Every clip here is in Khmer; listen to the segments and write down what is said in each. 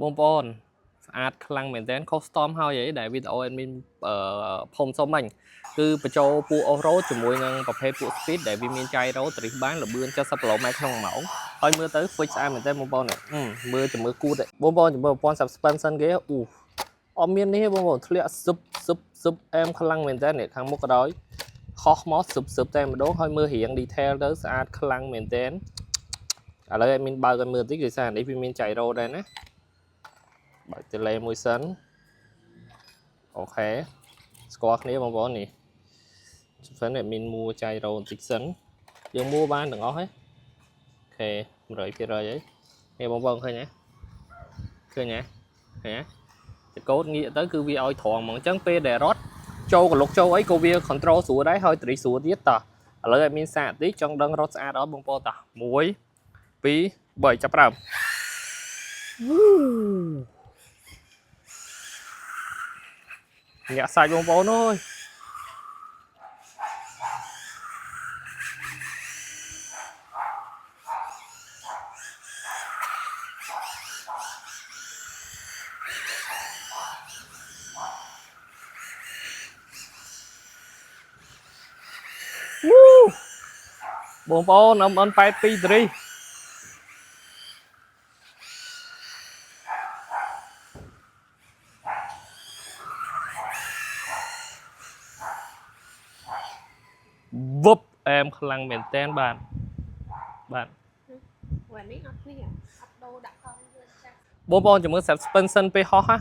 បងប្អូនស្អាតខ្លាំងមែនទែន custom ហើយអីដែលវីដេអូ admin ផុំសុំមិញគឺបញ្ចូលពួក off road ជាមួយនឹងប្រភេទពួក speed ដែលវាមាន gyro ត្រិះបានលឿន70គីឡូម៉ែត្រក្នុងម៉ោងហើយមើលទៅ fix ស្អាតមែនទែនបងប្អូនមើលចាំមើលគួតបងប្អូនចាំមើលប្រព័ន្ធ suspension គេអត់មាននេះទេបងប្អូនធ្លាក់សឹបអែមខ្លាំងមែនទែននេះខាងមុខក៏ដោយខុសមកសឹបតែម្ដងហើយមើលរៀង detail ទៅស្អាតខ្លាំងមែនទែនឥឡូវ admin បើកឲ្យមើលតិចគឺសារនេះវាមាន gyro ដែរណាបើក delay មួយសិនអូខេស្គាល់គ្នាបងប្អូននេះសិនមានមួចៃរ៉ូបន្តិចសិនយើងមួបានទាំងអស់ហ៎អូខេ 100% ហើយនេះបងប្អូនឃើញទេឃើញទេតែកូដងាកទៅគឺវាឲ្យត្រង់ហ្មងអញ្ចឹងពេលដែលរត់ចូលកលុកចូលអីក៏វា control ស្រួលដែរហើយត្រីស្រួលទៀតតោះឥឡូវឲ្យមានសាកតិចចង់ដឹងរត់ស្អាតអត់បងប្អូនតោះ1 2 3ចាប់ដើមញាក់សាច់បងប្អូនអើយបងប្អូនM82 ត្រីវឹបអែមខ្លាំងមែនតែនបាទวันนี้อัพนี่อัพโดดักกล้องเพื่อนจ้ะបងប្អូនចាំមើល suspension ពេលហោះហ่ะ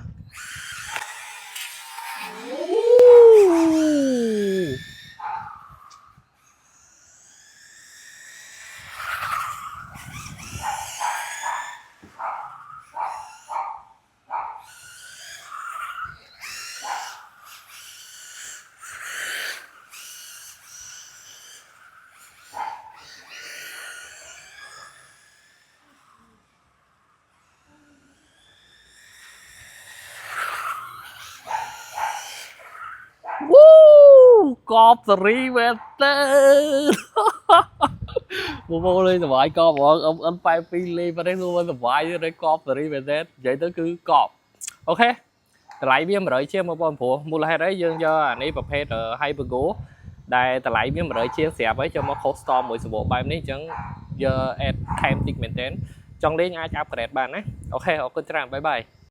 កប់សេរីមែនទេបងប្អូនលេងសប្បាយកប់ហ្មងM82លេងប៉ុណ្ណេះនោះមិនសប្បាយទេកប់សេរីមែនទេនិយាយទៅគឺកប់អូខេតម្លៃវា100ជាងបងប្អូនព្រោះមូលហេតុអីយើងយកអានេះប្រភេទ Hypergo ដែលតម្លៃវា100ជាងស្រាប់ហើយចូលមក custom មួយសម្បូរបែបនេះអញ្ចឹងយក add ថែមតិចមែនទែនចង់លេងអាច upgrade បានណាអូខេអរគុណច្រើនបាយបាយ